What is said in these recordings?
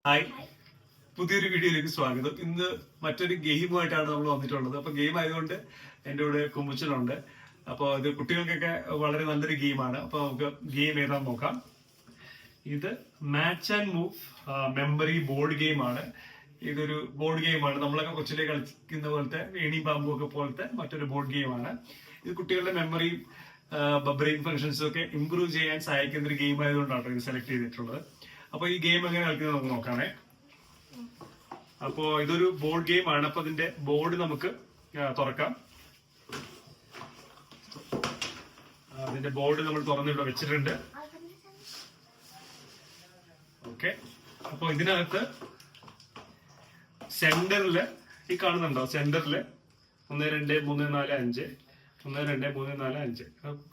Hi, പുതിയൊരു വീഡിയോയിലേക്ക് സ്വാഗതം. ഇന്ന് മറ്റൊരു ഗെയിമുമായിട്ടാണ് നമ്മൾ വന്നിട്ടുള്ളത്. അപ്പൊ ഗെയിം ആയതുകൊണ്ട് എൻ്റെ കൂടെ കുമ്പുച്ചനുണ്ട്. അപ്പോൾ ഇത് കുട്ടികൾക്കൊക്കെ വളരെ നല്ലൊരു ഗെയിമാണ്. അപ്പൊ നമുക്ക് ഗെയിം ഏതാന്ന് നോക്കാം. ഇത് match and move memory board ഗെയിമാണ്. ഇതൊരു ബോർഡ് ഗെയിമാണ്. നമ്മളൊക്കെ കൊച്ചിലെ കളിക്കുന്ന പോലത്തെ ഏണി ബാമ്പു ഒക്കെ പോലത്തെ മറ്റൊരു ബോർഡ് ഗെയിമാണ്. ഇത് കുട്ടികളുടെ മെമ്മറിയും ബ്രെയിൻ ഫങ്ഷൻസും ഒക്കെ ഇംപ്രൂവ് ചെയ്യാൻ സഹായിക്കുന്ന ഒരു ഗെയിം ആയതുകൊണ്ടാണ് ഇത് സെലക്ട് ചെയ്തിട്ടുള്ളത്. അപ്പൊ ഈ ഗെയിം എങ്ങനെ കളിക്കുന്നത് നമുക്ക് നോക്കാമേ. അപ്പോ ഇതൊരു ബോർഡ് ഗെയിം ആണ്. അപ്പൊ ഇതിന്റെ ബോർഡ് നമുക്ക് തുറക്കാം. അതിന്റെ ബോർഡ് നമ്മൾ തുറന്നിവിടെ വെച്ചിട്ടുണ്ട്. ഓക്കെ, അപ്പൊ ഇതിനകത്ത് സെന്ററില് ഈ കാണുന്നുണ്ടോ, സെന്ററില് 1 2 3 4 5 1 2 3 4 5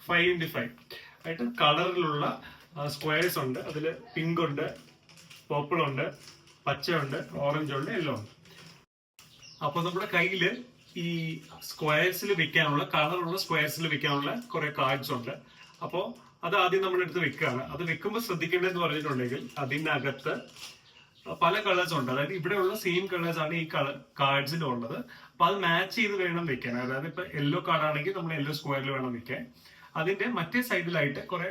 5x5 ആയിട്ട് കളറിലുള്ള സ്ക്വയർസ് ഉണ്ട്. അതില് പിങ്ക് ഉണ്ട്, പർപ്പിൾ ഉണ്ട്, പച്ചയുണ്ട്, ഓറഞ്ച് ഉണ്ട്, യെല്ലോ ഉണ്ട്. അപ്പൊ നമ്മുടെ കയ്യില് ഈ സ്ക്വയർസിൽ വെക്കാനുള്ള, കളറുള്ള സ്ക്വയർസിൽ വെക്കാനുള്ള കുറെ കാർഡ്സ് ഉണ്ട്. അപ്പോ അത് ആദ്യം നമ്മൾ എടുത്ത് വെക്കുകയാണ്. അത് വെക്കുമ്പോൾ ശ്രദ്ധിക്കേണ്ടതെന്ന് പറഞ്ഞിട്ടുണ്ടെങ്കിൽ അതിനകത്ത് പല കളേഴ്സ് ഉണ്ട്. അതായത് ഇവിടെയുള്ള സെയിം കളേഴ്സ് ആണ് ഈ കാർഡ്സിലും ഉള്ളത്. അപ്പൊ അത് മാച്ച് ചെയ്ത് വേണം വെക്കാൻ. അതായത് ഇപ്പൊ യെല്ലോ കാർഡ് ആണെങ്കിൽ നമ്മൾ യെല്ലോ സ്ക്വയറിൽ വേണം വെക്കാൻ. അതിന്റെ മറ്റേ സൈഡിലായിട്ട് കുറെ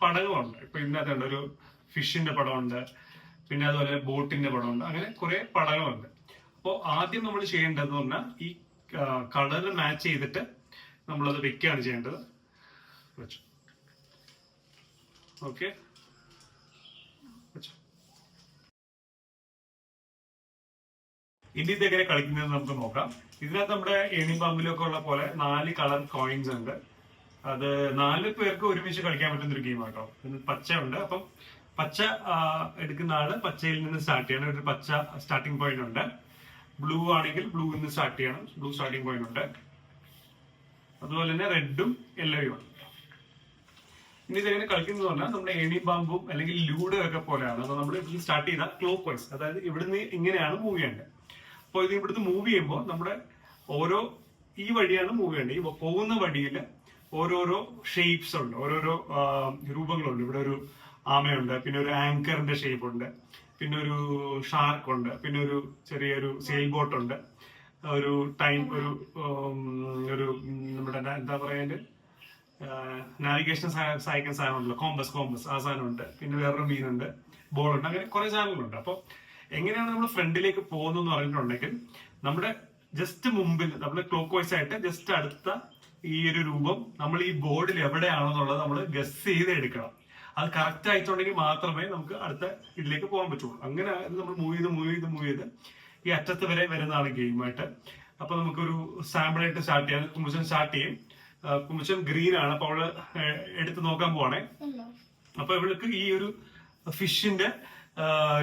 പടങ്ങളുണ്ട്. ഇപ്പൊ ഇതിനകത്തുണ്ട് ഒരു ഫിഷിന്റെ പടമുണ്ട്, പിന്നെ അതുപോലെ ബോട്ടിന്റെ പടമുണ്ട്, അങ്ങനെ കുറെ പടങ്ങളുണ്ട്. അപ്പോൾ ആദ്യം നമ്മൾ ചെയ്യേണ്ടതെന്ന് പറഞ്ഞാൽ ഈ കളറ് മാച്ച് ചെയ്തിട്ട് നമ്മളത് വെക്കുകയാണ് ചെയ്യേണ്ടത്. വെച്ചു. ഓക്കെ, ഇനി ഇതെങ്ങനെ കളിക്കുന്നത് നമുക്ക് നോക്കാം. ഇതിനകത്ത് നമ്മുടെ ഏണിപ്പാമ്പിലൊക്കെ ഉള്ള പോലെ 4 കളർ കോയിൻസ് ഉണ്ട്. അത് 4 പേർക്ക് ഒരുമിച്ച് കളിക്കാൻ പറ്റുന്ന ഒരു ഗെയിം ആട്ടോ. പച്ച ഉണ്ട്. അപ്പം പച്ച എടുക്കുന്ന ആള് പച്ചയിൽ നിന്ന് സ്റ്റാർട്ട് ചെയ്യണം. ഒരു പച്ച സ്റ്റാർട്ടിംഗ് പോയിന്റ് ഉണ്ട്. ബ്ലൂ ആണെങ്കിൽ ബ്ലൂവിൽ നിന്ന് സ്റ്റാർട്ട് ചെയ്യണം. ബ്ലൂ സ്റ്റാർട്ടിംഗ് പോയിന്റ് ഉണ്ട്. അതുപോലെ തന്നെ റെഡും യെല്ലോയും ഉണ്ട്. ഇനി ഇതെങ്ങനെ കളിക്കുന്നത് പറഞ്ഞാൽ നമ്മുടെ ഏണി ബാമ്പും അല്ലെങ്കിൽ ലൂഡോ ഒക്കെ പോലെയാണ്. അപ്പൊ നമ്മൾ ഇതിൽ സ്റ്റാർട്ട് ചെയ്താൽ ക്ലോക്ക് വൈസ്, അതായത് ഇവിടുന്ന് ഇങ്ങനെയാണ് മൂവ് ചെയ്യേണ്ടത്. അപ്പോൾ ഇത് ഇവിടുന്ന് മൂവ് ചെയ്യുമ്പോൾ നമ്മുടെ ഓരോ ഈ വഴിയാണ് മൂവ് ചെയ്യേണ്ടത്. ഈ പോകുന്ന വഴിയിൽ ഓരോരോ ഷേപ്സ് ഉണ്ട്, ഓരോരോ രൂപങ്ങളുണ്ട്. ഇവിടെ ഒരു ആമയുണ്ട്, പിന്നെ ഒരു ആങ്കറിന്റെ ഷേപ്പ് ഉണ്ട്, പിന്നെ ഒരു ഷാർക്ക് ഉണ്ട്, പിന്നെ ഒരു ചെറിയൊരു സെയിൽ ബോട്ട് ഉണ്ട്, ഒരു ടൈം ഒരു നമ്മുടെ എന്താ പറയുക, നാവിഗേഷൻ സഹായിക്കുന്ന സാധനമുണ്ടല്ലോ, കോമ്പസ് ആ സാധനമുണ്ട്, പിന്നെ വേറൊരു മീനുണ്ട്, ബോളുണ്ട്, അങ്ങനെ കുറെ സാധനങ്ങളുണ്ട്. അപ്പോൾ എങ്ങനെയാണ് നമ്മൾ ഫ്രണ്ടിലേക്ക് പോകുന്നതെന്ന് പറഞ്ഞിട്ടുണ്ടെങ്കിൽ നമ്മുടെ ജസ്റ്റ് മുമ്പിൽ നമ്മൾ ക്ലോക്ക് വൈസ് ആയിട്ട് ജസ്റ്റ് അടുത്ത ഈ ഒരു രൂപം നമ്മൾ ഈ ബോർഡിൽ എവിടെയാണെന്നുള്ളത് നമ്മൾ ഗസ് ചെയ്ത് എടുക്കണം. അത് കറക്റ്റ് ആയിട്ടുണ്ടെങ്കിൽ മാത്രമേ നമുക്ക് അടുത്ത ഇതിലേക്ക് പോകാൻ പറ്റുള്ളൂ. അങ്ങനെ നമ്മൾ മൂവ് ചെയ്ത് ഈ അറ്റത്ത് വരെ വരുന്നതാണ് ഗെയിമായിട്ട്. അപ്പൊ നമുക്കൊരു സാമ്പിൾ ആയിട്ട് സ്റ്റാർട്ട് ചെയ്യാം. കുമ്പുച്ചൻ സ്റ്റാർട്ട് ചെയ്യും. കുമ്പുച്ചൻ ഗ്രീൻ ആണ്. അപ്പൊ അവള് എടുത്ത് നോക്കാൻ പോവാണേ. അപ്പൊ ഇവൾക്ക് ഈ ഒരു ഫിഷിന്റെ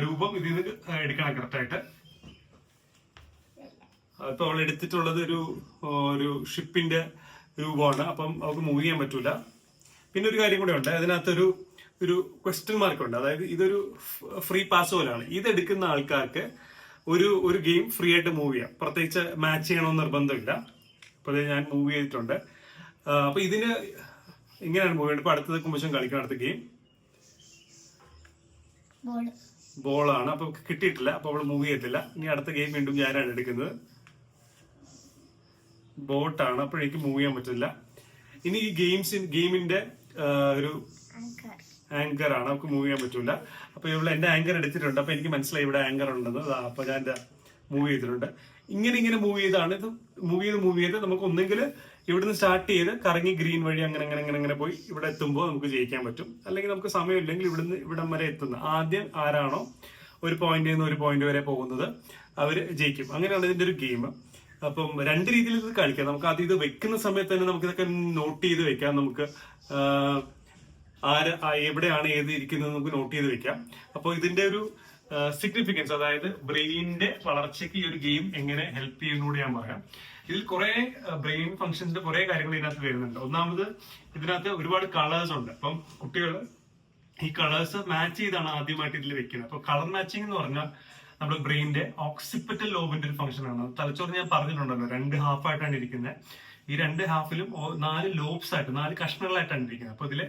രൂപം ഇതിൽ നിന്ന് എടുക്കണം കറക്റ്റ് ആയിട്ട്. അപ്പൊ അവൾ എടുത്തിട്ടുള്ളത് ഒരു ഷിപ്പിന്റെ രൂപമാണ്. അപ്പം അവർക്ക് മൂവ് ചെയ്യാൻ പറ്റൂല. പിന്നെ ഒരു കാര്യം കൂടെ ഉണ്ട്, അതിനകത്തൊരു ക്വസ്റ്റ്യൻ മാർക്ക് ഉണ്ട്. അതായത് ഇതൊരു ഫ്രീ പാസ് പോലാണ്. ഇതെടുക്കുന്ന ആൾക്കാർക്ക് ഒരു ഗെയിം ഫ്രീ ആയിട്ട് മൂവ് ചെയ്യാം. പ്രത്യേകിച്ച് മാച്ച് ചെയ്യണമെന്ന് നിർബന്ധമില്ല. അപ്പൊ അത് ഞാൻ മൂവ് ചെയ്തിട്ടുണ്ട്. അപ്പൊ ഇതിന് ഇങ്ങനെയാണ് മൂവ് ചെയ്യേണ്ടത്. ഇപ്പൊ അടുത്തത് കുമ്പുച്ചൻ കളിക്കണം. അടുത്ത ഗെയിം ബോളാണ്. അപ്പൊ കിട്ടിയിട്ടില്ല, അപ്പൊ അവള് മൂവ് ചെയ്യത്തില്ല. ഇനി അടുത്ത ഗെയിം വീണ്ടും ഞാനാണ് എടുക്കുന്നത്. ബോട്ടാണ്, അപ്പോഴേക്ക് മൂവ് ചെയ്യാൻ പറ്റില്ല. ഇനി ഈ ഗെയിമിന്റെ ഒരു ആങ്കർ ആണ്, നമുക്ക് മൂവ് ചെയ്യാൻ പറ്റൂല. അപ്പൊ ഇവിടെ എന്റെ ആങ്കർ എടുത്തിട്ടുണ്ട്. അപ്പൊ എനിക്ക് മനസ്സിലായി ഇവിടെ ആങ്കർ ഉണ്ടെന്ന്. അപ്പൊ ഞാൻ മൂവ് ചെയ്തിട്ടുണ്ട്. ഇങ്ങനെ മൂവ് ചെയ്താണ് ഇത്. മൂവ് ചെയ്ത് നമുക്ക് ഒന്നെങ്കിൽ ഇവിടുന്ന് സ്റ്റാർട്ട് ചെയ്ത് കറങ്ങി ഗ്രീൻ വഴി അങ്ങനെ പോയി ഇവിടെ എത്തുമ്പോൾ നമുക്ക് ജയിക്കാൻ പറ്റും. അല്ലെങ്കിൽ നമുക്ക് സമയമില്ലെങ്കിൽ ഇവിടം വരെ എത്തുന്നത് ആദ്യം ആരാണോ ഒരു പോയിന്റിൽ നിന്ന് ഒരു പോയിന്റ് വരെ പോകുന്നത് അവര് ജയിക്കും. അങ്ങനെയാണ് ഇതിന്റെ ഒരു ഗെയിം. അപ്പം 2 രീതിയിൽ ഇത് കളിക്കാം. നമുക്ക് ആദ്യം ഇത് വെക്കുന്ന സമയത്ത് തന്നെ നമുക്ക് ഇതൊക്കെ നോട്ട് ചെയ്ത് വെക്കാം. നമുക്ക് എവിടെയാണ് ഏത് ഇരിക്കുന്നത് നമുക്ക് നോട്ട് ചെയ്ത് വെക്കാം. അപ്പോൾ ഇതിന്റെ ഒരു സിഗ്നിഫിക്കൻസ്, അതായത് ബ്രെയിനിന്റെ വളർച്ചയ്ക്ക് ഈ ഒരു ഗെയിം എങ്ങനെ ഹെൽപ്പ് ചെയ്യുന്നൂടെ ഞാൻ പറയാം. ഇതിൽ കുറെ ബ്രെയിൻ ഫംഗ്ഷൻസിന്റെ കുറെ കാര്യങ്ങൾ ഇതിനകത്ത് വരുന്നുണ്ട്. ഒന്നാമത് ഇതിനകത്ത് ഒരുപാട് കളേഴ്സ് ഉണ്ട്. അപ്പം കുട്ടികൾ ഈ കളേഴ്സ് മാച്ച് ചെയ്താണ് ആദ്യമായിട്ട് ഇതിൽ വെക്കുന്നത്. അപ്പൊ കളർ മാച്ചിങ് എന്ന് പറഞ്ഞാൽ നമ്മുടെ ബ്രെയിനിന്റെ ഓക്സിപിറ്റൽ ലോബിന്റെ ഒരു ഫംഗ്ഷൻ ആണ്. തലച്ചോറ് ഞാൻ പറഞ്ഞിട്ടുണ്ടല്ലോ 2 ഹാഫായിട്ടാണ് ഇരിക്കുന്നത്. ഈ 2 ഹാഫിലും 4 ലോബ്സ് ആയിട്ട് 4 കഷ്ണങ്ങളായിട്ടാണ് ഇരിക്കുന്നത്. അപ്പൊ ഇതില്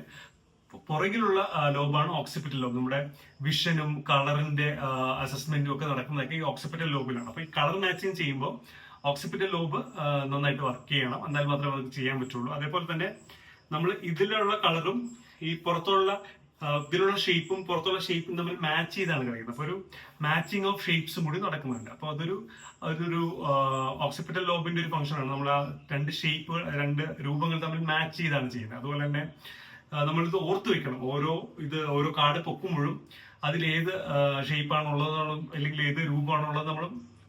പുറകിലുള്ള ലോബാണ് ഓക്സിപിറ്റൽ ലോബ്. നമ്മുടെ വിഷനും കളറിന്റെ അസസ്മെന്റും ഒക്കെ നടക്കുന്നതൊക്കെ ഈ ഓക്സിപിറ്റൽ ലോബിലാണ്. അപ്പൊ ഈ കളർ മാച്ചിങ് ചെയ്യുമ്പോൾ ഓക്സിപിറ്റൽ ലോബ് നന്നായിട്ട് വർക്ക് ചെയ്യണം, എന്നാൽ മാത്രമേ നമുക്ക് ചെയ്യാൻ പറ്റുള്ളൂ. അതേപോലെ തന്നെ നമ്മൾ ഇതിലുള്ള കളറും ഈ പുറത്തുള്ള ഇതിലുള്ള ഷേപ്പും പുറത്തുള്ള ഷേപ്പും തമ്മിൽ മാച്ച് ചെയ്താണ് കളിക്കുന്നത്. അപ്പൊ ഒരു മാച്ചിങ് ഓഫ് ഷേപ്സും കൂടി നടക്കുന്നുണ്ട്. അപ്പൊ അതൊരു ഓക്സിപിറ്റൽ ലോബിന്റെ ഒരു ഫംഗ്ഷനാണ്. നമ്മൾ ആ രണ്ട് ഷേപ്പുകൾ, രണ്ട് രൂപങ്ങൾ തമ്മിൽ മാച്ച് ചെയ്താണ് ചെയ്യുന്നത്. അതുപോലെ തന്നെ നമ്മളിത് ഓർത്ത് വെക്കണം. ഓരോ കാർഡ് പൊക്കുമ്പോഴും അതിൽ ഏത് ഷേപ്പാണുള്ളത് അല്ലെങ്കിൽ ഏത് രൂപമാണുള്ളത് നമ്മൾ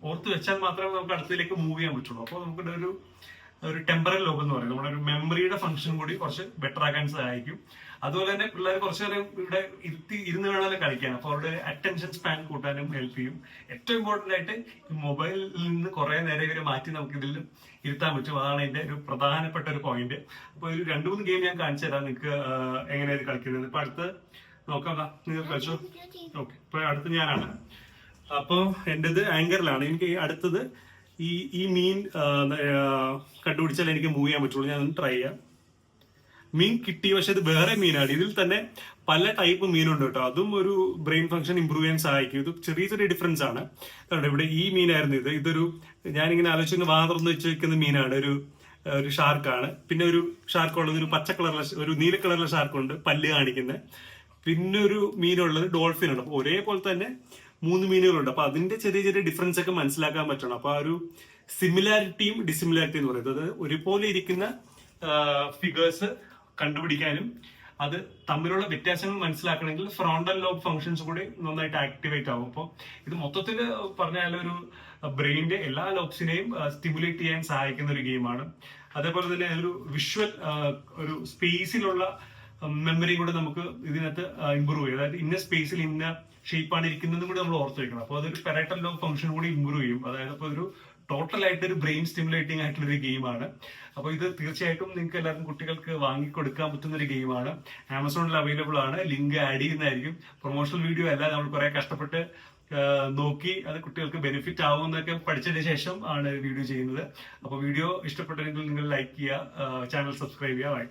ഓർത്ത് വെച്ചാൽ മാത്രമേ നമുക്ക് അടുത്തതിലേക്ക് മൂവ് ചെയ്യാൻ പറ്റുള്ളൂ. അപ്പോൾ നമുക്ക് ഒരു ടെമ്പറൽ ലോബ് എന്ന് പറയും, നമ്മുടെ ഒരു മെമ്മറിയുടെ ഫംഗ്ഷൻ കൂടി കുറച്ച് ബെറ്റർ ആക്കാൻ സഹായിക്കും. അതുപോലെ തന്നെ പിള്ളേർ കുറച്ചു നേരം ഇവിടെ ഇരുന്ന് വേണമെങ്കിലും കളിക്കാൻ, അപ്പോൾ അവരുടെ അറ്റൻഷൻ സ്പാൻ കൂട്ടാനും ഹെൽപ്പ് ചെയ്യും. ഏറ്റവും ഇമ്പോർട്ടന്റ് ആയിട്ട് മൊബൈലിൽ നിന്ന് കുറെ നേരം ഇവരെ മാറ്റി നമുക്ക് ഇതിൽ ഇരുത്താൻ പറ്റും. അതാണ് അതിന്റെ ഒരു പ്രധാനപ്പെട്ട ഒരു പോയിന്റ്. അപ്പൊ ഒരു 2-3 ഗെയിം ഞാൻ കാണിച്ചു തരാം നിങ്ങൾക്ക് എങ്ങനെയാണ് കളിക്കുന്നത്. ഇപ്പൊ അടുത്ത് നോക്കാം, നിങ്ങൾ കളിച്ചോ. ഓക്കെ, ഇപ്പൊ അടുത്ത് ഞാനാണ്. അപ്പോ എന്റേത് ആങ്കറിലാണ്. എനിക്ക് അടുത്തത് ഈ മീൻ കണ്ടുപിടിച്ചാൽ എനിക്ക് മൂവ് ചെയ്യാൻ പറ്റുള്ളൂ. ഞാൻ ട്രൈ ചെയ്യാം. മീൻ കിട്ടി, പക്ഷെ ഇത് വേറെ മീനാണ്. ഇതിൽ തന്നെ പല ടൈപ്പ് മീനുണ്ട് കേട്ടോ. അതും ഒരു ബ്രെയിൻ ഫംഗ്ഷൻ ഇമ്പ്രൂവ് ചെയ്യാൻ സഹായിക്കും. ഇത് ചെറിയ ഡിഫറൻസ് ആണ്. ഇവിടെ ഈ മീനായിരുന്നു ഇതൊരു ഞാനിങ്ങനെ ആലോചിക്കുന്ന വാ തുറന്ന് വെച്ച് വെക്കുന്ന മീനാണ്. ഒരു ഷാർക്കാണ്. പിന്നെ ഒരു ഷാർക്ക് ഉള്ളത് ഒരു പച്ച കളറിലെ, ഒരു നീല കളറിലെ ഷാർക്കുണ്ട് പല്ല് കാണിക്കുന്നത്. പിന്നെ ഒരു മീനുള്ളത് ഡോൾഫിൻ ആണ്. അപ്പൊ ഒരേപോലെ തന്നെ 3 മീനുകളുണ്ട്. അപ്പൊ അതിന്റെ ചെറിയ ഡിഫറൻസ് ഒക്കെ മനസ്സിലാക്കാൻ പറ്റണം. അപ്പൊ ആ ഒരു സിമിലാരിറ്റിയും ഡിസിമിലാരിറ്റിയും എന്ന് പറയുന്നത്, ഒരുപോലെ ഇരിക്കുന്ന ഫിഗേഴ്സ് കണ്ടുപിടിക്കാനും അത് തമ്മിലുള്ള വ്യത്യാസങ്ങൾ മനസ്സിലാക്കണമെങ്കിൽ ഫ്രോണ്ടൽ ലോബ് ഫംഗ്ഷൻസ് കൂടി നന്നായിട്ട് ആക്ടിവേറ്റ് ആവും. അപ്പോൾ ഇത് മൊത്തത്തിൽ പറഞ്ഞാൽ ഒരു ബ്രെയിനിന്റെ എല്ലാ ലോബ്സിനെയും സ്റ്റിമുലേറ്റ് ചെയ്യാൻ സഹായിക്കുന്ന ഒരു ഗെയിമാണ്. അതേപോലെ തന്നെ ഒരു വിഷ്വൽ, ഒരു സ്പേസിലുള്ള മെമ്മറി കൂടെ നമുക്ക് ഇതിനകത്ത് ഇമ്പ്രൂവ് ചെയ്യും. അതായത് ഇന്ന സ്പേസിൽ ഇന്ന ഷേപ്പാണ് ഇരിക്കുന്നതും കൂടി നമ്മൾ ഓർത്ത് വെക്കണം. അപ്പോൾ അതൊരു പാരറ്റൽ ലോബ് ഫംഗ്ഷൻ കൂടി ഇമ്പ്രൂവ് ചെയ്യും. അതായത് അപ്പോൾ ഒരു ടോട്ടൽ ആയിട്ട് ഒരു ബ്രെയിൻ സ്റ്റിമുലേറ്റിംഗ് ആയിട്ടുള്ള ഒരു ഗെയിമാണ്. അപ്പോൾ ഇത് തീർച്ചയായിട്ടും നിങ്ങൾക്ക് എല്ലാവർക്കും കുട്ടികൾക്ക് വാങ്ങിക്കൊടുക്കാൻ പറ്റുന്ന ഒരു ഗെയിമാണ്. ആമസോണിൽ അവൈലബിൾ ആണ്. ലിങ്ക് ആഡ് ചെയ്യുന്നതായിരിക്കും. പ്രൊമോഷണൽ വീഡിയോ അല്ല, നമ്മൾ കുറെ കഷ്ടപ്പെട്ട് നോക്കി അത് കുട്ടികൾക്ക് ബെനിഫിറ്റ് ആവുമെന്നൊക്കെ പഠിച്ചതിന് ശേഷം ആണ് വീഡിയോ ചെയ്യുന്നത്. അപ്പോൾ വീഡിയോ ഇഷ്ടപ്പെട്ടെങ്കിൽ നിങ്ങൾ ലൈക്ക് ചെയ്യുക, ചാനൽ സബ്സ്ക്രൈബ് ചെയ്യുക.